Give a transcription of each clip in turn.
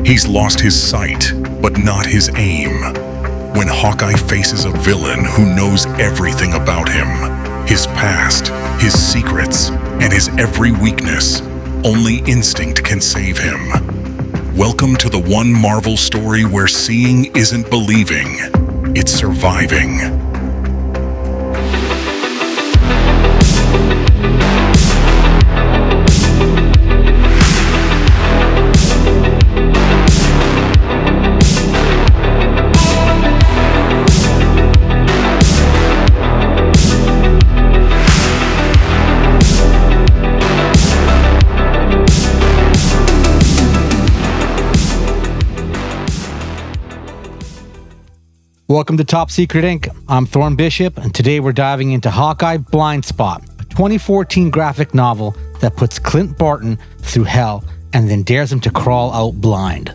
He's lost his sight, but not his aim. When Hawkeye faces a villain who knows everything about him, his past, his secrets, and his every weakness, only instinct can save him. Welcome to the one Marvel story where seeing isn't believing, it's surviving. Welcome to Top Secret Inc. I'm Thorne Bishop, and today we're diving into Hawkeye Blind Spot, a 2014 graphic novel that puts Clint Barton through hell and then dares him to crawl out blind.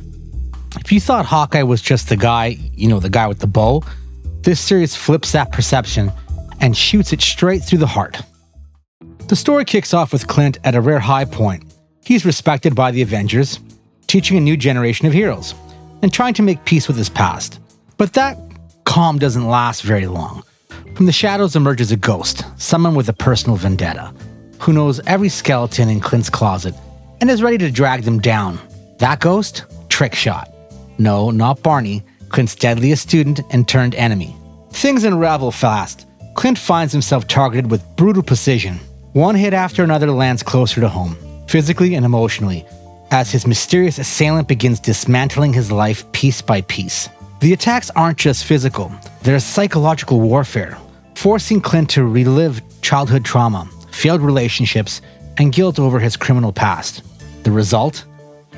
If you thought Hawkeye was just the guy with the bow, this series flips that perception and shoots it straight through the heart. The story kicks off with Clint at a rare high point. He's respected by the Avengers, teaching a new generation of heroes, and trying to make peace with his past. But that calm doesn't last very long. From the shadows emerges a ghost, someone with a personal vendetta, who knows every skeleton in Clint's closet and is ready to drag them down. That ghost? Trickshot. No, not Barney, Clint's deadliest student and turned enemy. Things unravel fast. Clint finds himself targeted with brutal precision. One hit after another lands closer to home, physically and emotionally, as his mysterious assailant begins dismantling his life piece by piece. The attacks aren't just physical, they're psychological warfare, forcing Clint to relive childhood trauma, failed relationships, and guilt over his criminal past. The result?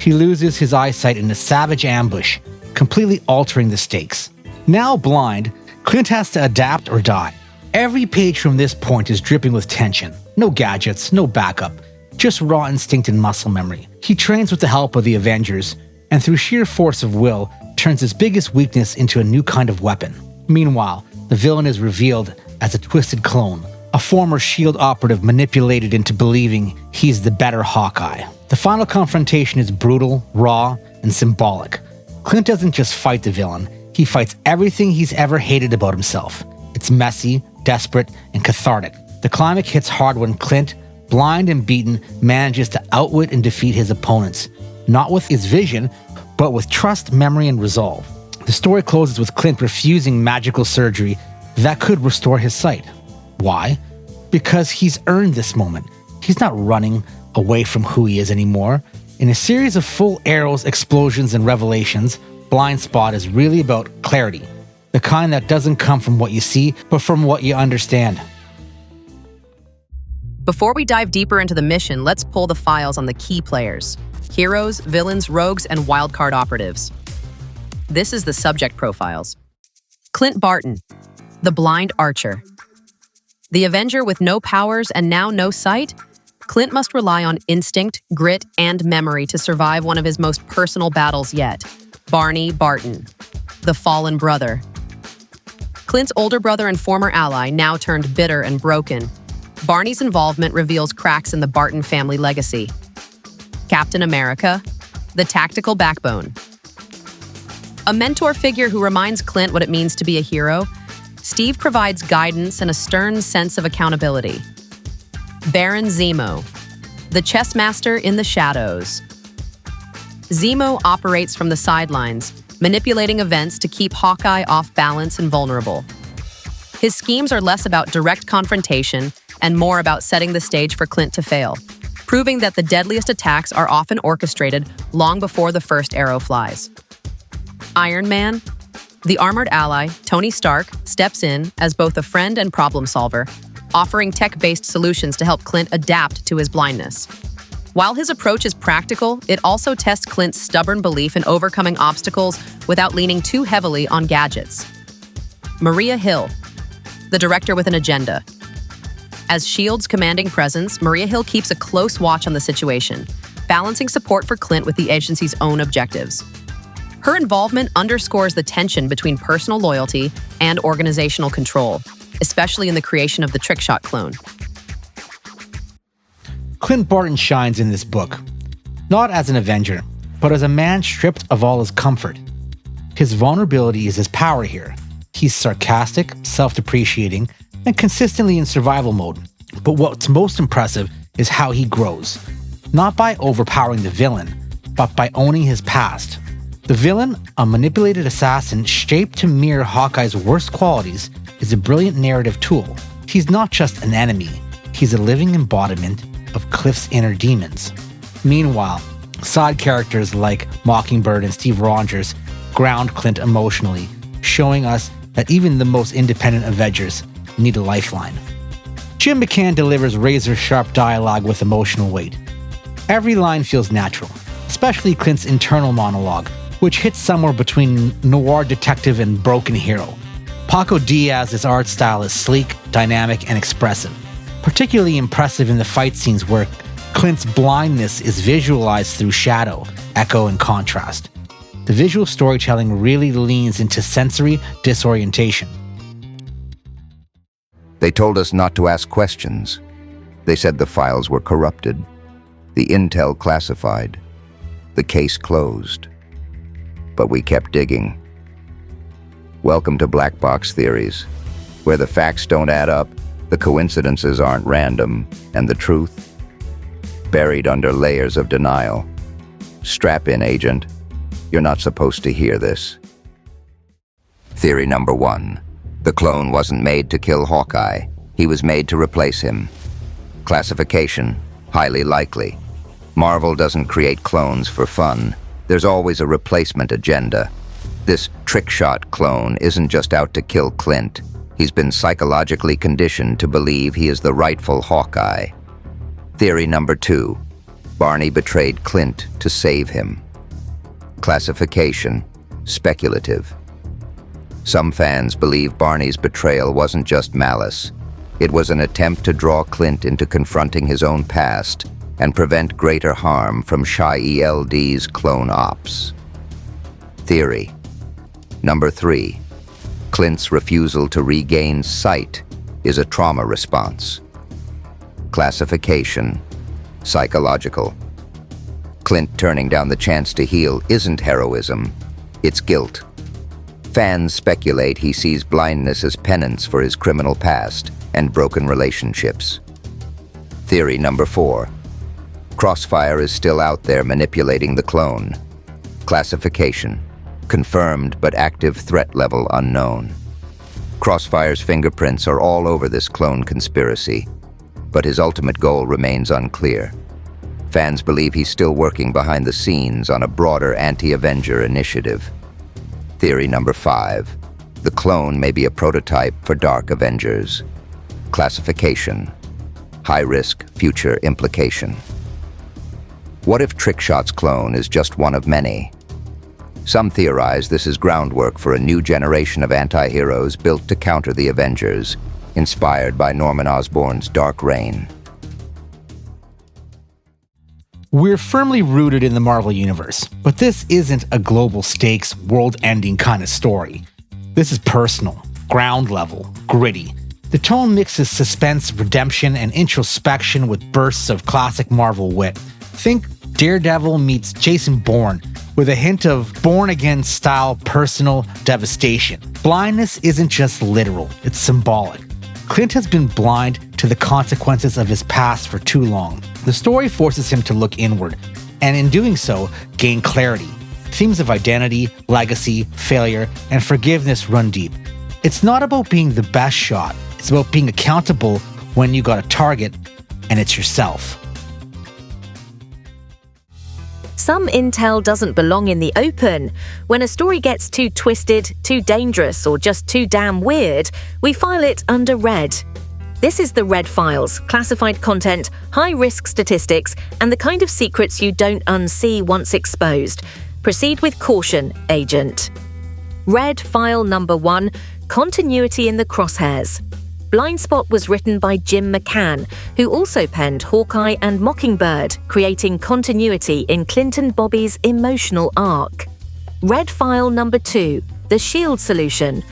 He loses his eyesight in a savage ambush, completely altering the stakes. Now blind, Clint has to adapt or die. Every page from this point is dripping with tension. No gadgets, no backup, just raw instinct and muscle memory. He trains with the help of the Avengers, and through sheer force of will, turns his biggest weakness into a new kind of weapon. Meanwhile, the villain is revealed as a twisted clone, a former S.H.I.E.L.D. operative manipulated into believing he's the better Hawkeye. The final confrontation is brutal, raw, and symbolic. Clint doesn't just fight the villain, he fights everything he's ever hated about himself. It's messy, desperate, and cathartic. The climax hits hard when Clint, blind and beaten, manages to outwit and defeat his opponents, not with his vision, but with trust, memory, and resolve. The story closes with Clint refusing magical surgery that could restore his sight. Why? Because he's earned this moment. He's not running away from who he is anymore. In a series of full arrows, explosions, and revelations, Blind Spot is really about clarity. The kind that doesn't come from what you see, but from what you understand. Before we dive deeper into the mission, let's pull the files on the key players. Heroes, villains, rogues, and wildcard operatives. This is the subject profiles. Clint Barton, the blind archer. The Avenger with no powers and now no sight? Clint must rely on instinct, grit, and memory to survive one of his most personal battles yet. Barney Barton, the fallen brother. Clint's older brother and former ally, now turned bitter and broken. Barney's involvement reveals cracks in the Barton family legacy. Captain America, the tactical backbone. A mentor figure who reminds Clint what it means to be a hero, Steve provides guidance and a stern sense of accountability. Baron Zemo, the chess master in the shadows. Zemo operates from the sidelines, manipulating events to keep Hawkeye off balance and vulnerable. His schemes are less about direct confrontation and more about setting the stage for Clint to fail, proving that the deadliest attacks are often orchestrated long before the first arrow flies. Iron Man, the armored ally, Tony Stark, steps in as both a friend and problem solver, offering tech-based solutions to help Clint adapt to his blindness. While his approach is practical, it also tests Clint's stubborn belief in overcoming obstacles without leaning too heavily on gadgets. Maria Hill, the director with an agenda. As S.H.I.E.L.D.'s commanding presence, Maria Hill keeps a close watch on the situation, balancing support for Clint with the agency's own objectives. Her involvement underscores the tension between personal loyalty and organizational control, especially in the creation of the Trickshot clone. Clint Barton shines in this book, not as an Avenger, but as a man stripped of all his comfort. His vulnerability is his power here. He's sarcastic, self-depreciating, and consistently in survival mode. But what's most impressive is how he grows. Not by overpowering the villain, but by owning his past. The villain, a manipulated assassin shaped to mirror Hawkeye's worst qualities, is a brilliant narrative tool. He's not just an enemy, he's a living embodiment of Cliff's inner demons. Meanwhile, side characters like Mockingbird and Steve Rogers ground Clint emotionally, showing us that even the most independent Avengers need a lifeline. Jim McCann delivers razor-sharp dialogue with emotional weight. Every line feels natural, especially Clint's internal monologue, which hits somewhere between noir detective and broken hero. Paco Diaz's art style is sleek, dynamic, and expressive, particularly impressive in the fight scenes where Clint's blindness is visualized through shadow, echo, and contrast. The visual storytelling really leans into sensory disorientation. They told us not to ask questions. They said the files were corrupted, the intel classified, the case closed. But we kept digging. Welcome to Black Box Theories, where the facts don't add up, the coincidences aren't random, and the truth buried under layers of denial. Strap in, agent. You're not supposed to hear this. Theory number 1. The clone wasn't made to kill Hawkeye. He was made to replace him. Classification: highly likely. Marvel doesn't create clones for fun. There's always a replacement agenda. This trick-shot clone isn't just out to kill Clint. He's been psychologically conditioned to believe he is the rightful Hawkeye. Theory number 2. Barney betrayed Clint to save him. Classification: speculative. Some fans believe Barney's betrayal wasn't just malice. It was an attempt to draw Clint into confronting his own past and prevent greater harm from Shy-ELD's clone ops. Theory number 3. Clint's refusal to regain sight is a trauma response. Classification: psychological. Clint turning down the chance to heal isn't heroism, it's guilt. Fans speculate he sees blindness as penance for his criminal past and broken relationships. Theory number 4. Crossfire is still out there manipulating the clone. Classification: confirmed but active threat level unknown. Crossfire's fingerprints are all over this clone conspiracy, but his ultimate goal remains unclear. Fans believe he's still working behind the scenes on a broader anti-Avenger initiative. Theory number 5. The clone may be a prototype for Dark Avengers. Classification: high-risk future implication. What if Trickshot's clone is just one of many? Some theorize this is groundwork for a new generation of anti-heroes built to counter the Avengers, inspired by Norman Osborn's Dark Reign. We're firmly rooted in the Marvel Universe, but this isn't a global stakes, world-ending kind of story. This is personal, ground level, gritty. The tone mixes suspense, redemption, and introspection with bursts of classic Marvel wit. Think Daredevil meets Jason Bourne, with a hint of born-again style personal devastation. Blindness isn't just literal, it's symbolic. Clint has been blind to the consequences of his past for too long. The story forces him to look inward, and in doing so, gain clarity. Themes of identity, legacy, failure, and forgiveness run deep. It's not about being the best shot, it's about being accountable when you got a target, and it's yourself. Some intel doesn't belong in the open. When a story gets too twisted, too dangerous, or just too damn weird, we file it under Red. This is the Red Files, classified content, high-risk statistics, and the kind of secrets you don't unsee once exposed. Proceed with caution, Agent. Red File number 1, Continuity in the Crosshairs. Blind Spot was written by Jim McCann, who also penned Hawkeye and Mockingbird, creating continuity in Clint and Bobby's emotional arc. Red File number 2, The S.H.I.E.L.D. Solution.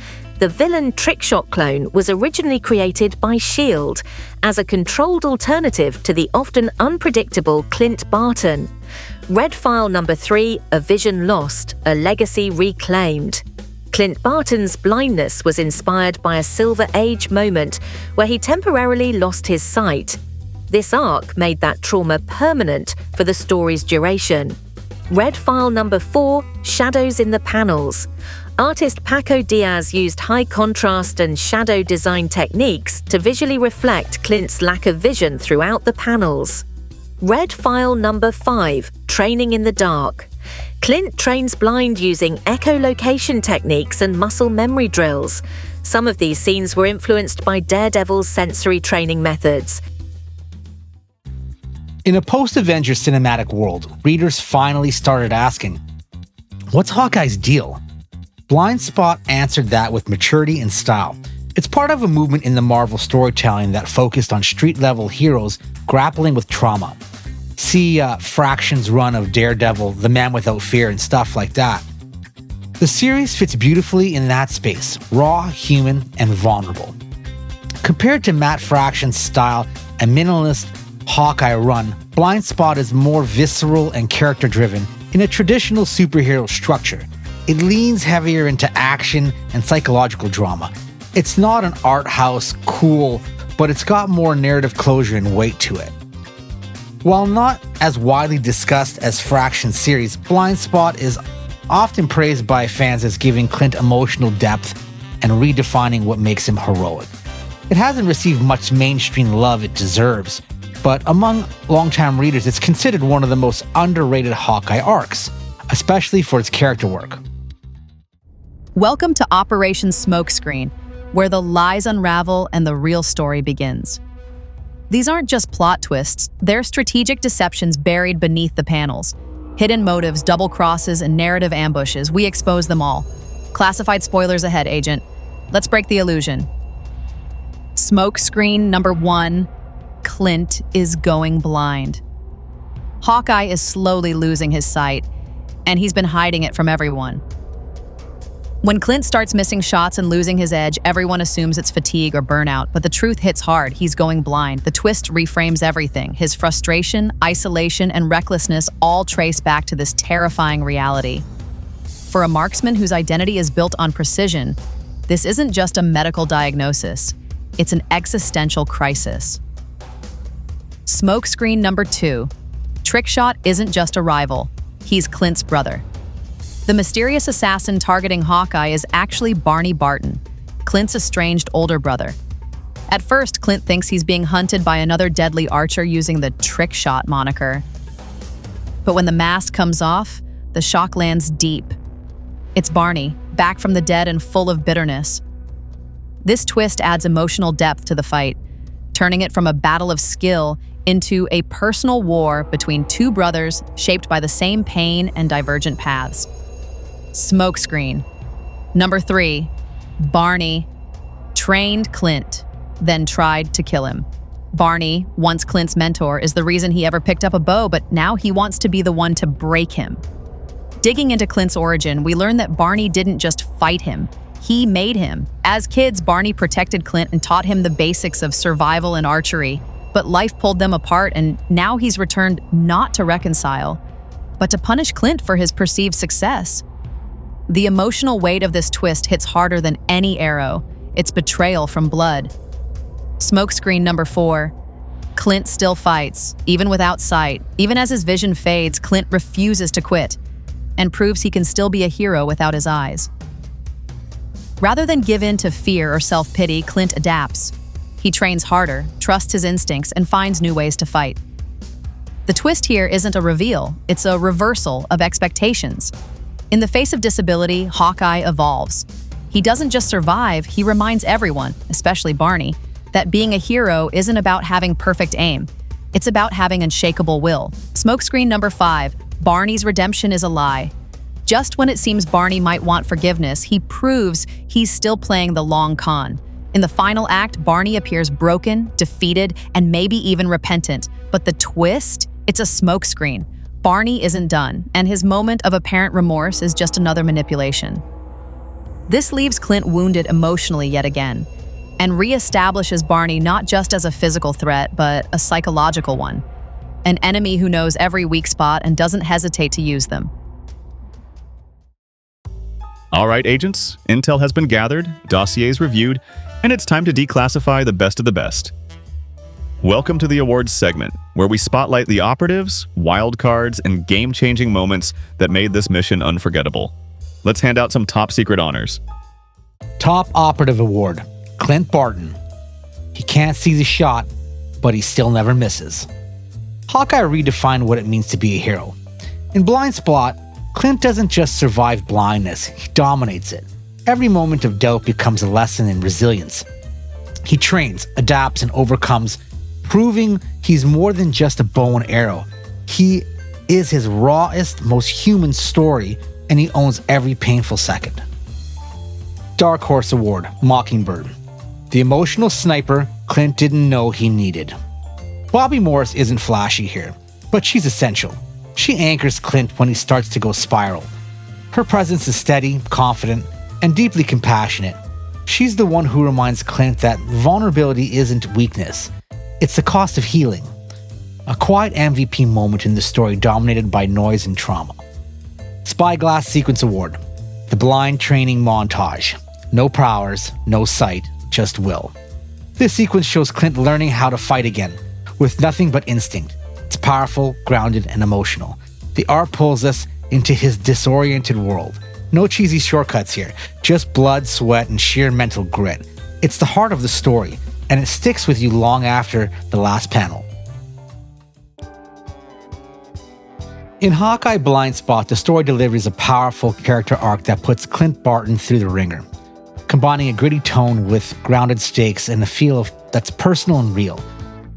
The villain Trickshot clone was originally created by S.H.I.E.L.D. as a controlled alternative to the often unpredictable Clint Barton. Red File number 3, A Vision Lost, A Legacy Reclaimed. Clint Barton's blindness was inspired by a Silver Age moment where he temporarily lost his sight. This arc made that trauma permanent for the story's duration. Red File number 4, Shadows in the Panels. Artist Paco Diaz used high contrast and shadow design techniques to visually reflect Clint's lack of vision throughout the panels. Red File number 5, Training in the Dark. Clint trains blind using echolocation techniques and muscle memory drills. Some of these scenes were influenced by Daredevil's sensory training methods. In a post-Avengers cinematic world, readers finally started asking, what's Hawkeye's deal? Blind Spot answered that with maturity and style. It's part of a movement in the Marvel storytelling that focused on street-level heroes grappling with trauma. See Fraction's run of Daredevil, The Man Without Fear, and stuff like that. The series fits beautifully in that space, raw, human, and vulnerable. Compared to Matt Fraction's style and minimalist Hawkeye run, Blind Spot is more visceral and character-driven in a traditional superhero structure. It leans heavier into action and psychological drama. It's not an art house cool, but it's got more narrative closure and weight to it. While not as widely discussed as Fraction's series, Blind Spot is often praised by fans as giving Clint emotional depth and redefining what makes him heroic. It hasn't received much mainstream love it deserves, but among longtime readers, it's considered one of the most underrated Hawkeye arcs, especially for its character work. Welcome to Operation Smokescreen, where the lies unravel and the real story begins. These aren't just plot twists, they're strategic deceptions buried beneath the panels. Hidden motives, double crosses, and narrative ambushes, we expose them all. Classified spoilers ahead, Agent. Let's break the illusion. Smokescreen number 1, Clint is going blind. Hawkeye is slowly losing his sight, and he's been hiding it from everyone. When Clint starts missing shots and losing his edge, everyone assumes it's fatigue or burnout, but the truth hits hard. He's going blind. The twist reframes everything. His frustration, isolation, and recklessness all trace back to this terrifying reality. For a marksman whose identity is built on precision, this isn't just a medical diagnosis. It's an existential crisis. Smokescreen number 2. Trickshot isn't just a rival. He's Clint's brother. The mysterious assassin targeting Hawkeye is actually Barney Barton, Clint's estranged older brother. At first, Clint thinks he's being hunted by another deadly archer using the Trickshot moniker. But when the mask comes off, the shock lands deep. It's Barney, back from the dead and full of bitterness. This twist adds emotional depth to the fight, turning it from a battle of skill into a personal war between two brothers shaped by the same pain and divergent paths. Smokescreen. Number 3, Barney trained Clint, then tried to kill him. Barney, once Clint's mentor, is the reason he ever picked up a bow, but now he wants to be the one to break him. Digging into Clint's origin, we learn that Barney didn't just fight him, he made him. As kids, Barney protected Clint and taught him the basics of survival and archery, but life pulled them apart, and now he's returned not to reconcile, but to punish Clint for his perceived success. The emotional weight of this twist hits harder than any arrow. It's betrayal from blood. Smokescreen number 4. Clint still fights, even without sight. Even as his vision fades, Clint refuses to quit and proves he can still be a hero without his eyes. Rather than give in to fear or self-pity, Clint adapts. He trains harder, trusts his instincts, and finds new ways to fight. The twist here isn't a reveal, it's a reversal of expectations. In the face of disability, Hawkeye evolves. He doesn't just survive, he reminds everyone, especially Barney, that being a hero isn't about having perfect aim. It's about having unshakable will. Smokescreen number 5. Barney's redemption is a lie. Just when it seems Barney might want forgiveness, he proves he's still playing the long con. In the final act, Barney appears broken, defeated, and maybe even repentant. But the twist? It's a smokescreen. Barney isn't done, and his moment of apparent remorse is just another manipulation. This leaves Clint wounded emotionally yet again, and reestablishes Barney not just as a physical threat, but a psychological one. an enemy who knows every weak spot and doesn't hesitate to use them. All right, agents, intel has been gathered, dossiers reviewed, and it's time to declassify the best of the best. Welcome to the awards segment, where we spotlight the operatives, wild cards, and game-changing moments that made this mission unforgettable. Let's hand out some top secret honors. Top Operative Award, Clint Barton. He can't see the shot, but he still never misses. Hawkeye redefined what it means to be a hero. In Blind Spot, Clint doesn't just survive blindness, he dominates it. Every moment of doubt becomes a lesson in resilience. He trains, adapts, and overcomes, proving he's more than just a bow and arrow. He is his rawest, most human story, and he owns every painful second. Dark Horse Award, Mockingbird. The emotional sniper Clint didn't know he needed. Bobby Morris isn't flashy here, but she's essential. She anchors Clint when he starts to go spiral. Her presence is steady, confident, and deeply compassionate. She's the one who reminds Clint that vulnerability isn't weakness. It's the cost of healing. A quiet MVP moment in the story dominated by noise and trauma. Spyglass Sequence Award. The blind training montage. No powers, no sight, just will. This sequence shows Clint learning how to fight again, with nothing but instinct. It's powerful, grounded, and emotional. The art pulls us into his disoriented world. No cheesy shortcuts here, just blood, sweat, and sheer mental grit. It's the heart of the story, and it sticks with you long after the last panel. In Hawkeye Blind Spot, the story delivers a powerful character arc that puts Clint Barton through the ringer, combining a gritty tone with grounded stakes and a feel that's personal and real.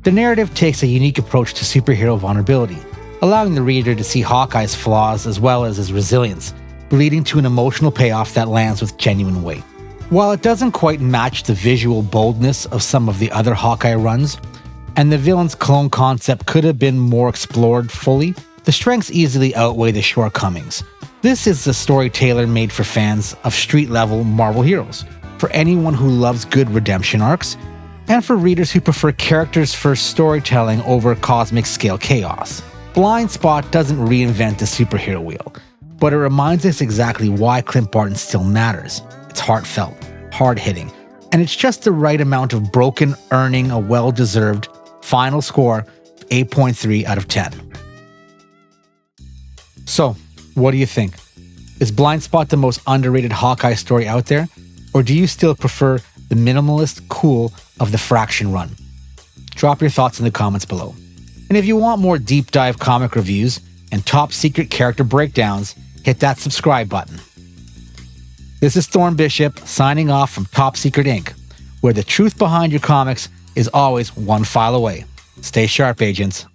The narrative takes a unique approach to superhero vulnerability, allowing the reader to see Hawkeye's flaws as well as his resilience, leading to an emotional payoff that lands with genuine weight. While it doesn't quite match the visual boldness of some of the other Hawkeye runs, and the villain's clone concept could have been more explored fully, the strengths easily outweigh the shortcomings. This is the story tailor-made for fans of street-level Marvel heroes, for anyone who loves good redemption arcs, and for readers who prefer characters-first storytelling over cosmic-scale chaos. Blind Spot doesn't reinvent the superhero wheel, but it reminds us exactly why Clint Barton still matters. It's heartfelt, hard-hitting, and it's just the right amount of broken, earning a well-deserved final score, 8.3 out of 10. So, what do you think? Is Blind Spot the most underrated Hawkeye story out there? Or do you still prefer the minimalist cool of the Fraction run? Drop your thoughts in the comments below. And if you want more deep dive comic reviews and top secret character breakdowns, hit that subscribe button. This is Thorne Bishop signing off from Top Secret Inc., where the truth behind your comics is always one file away. Stay sharp, agents.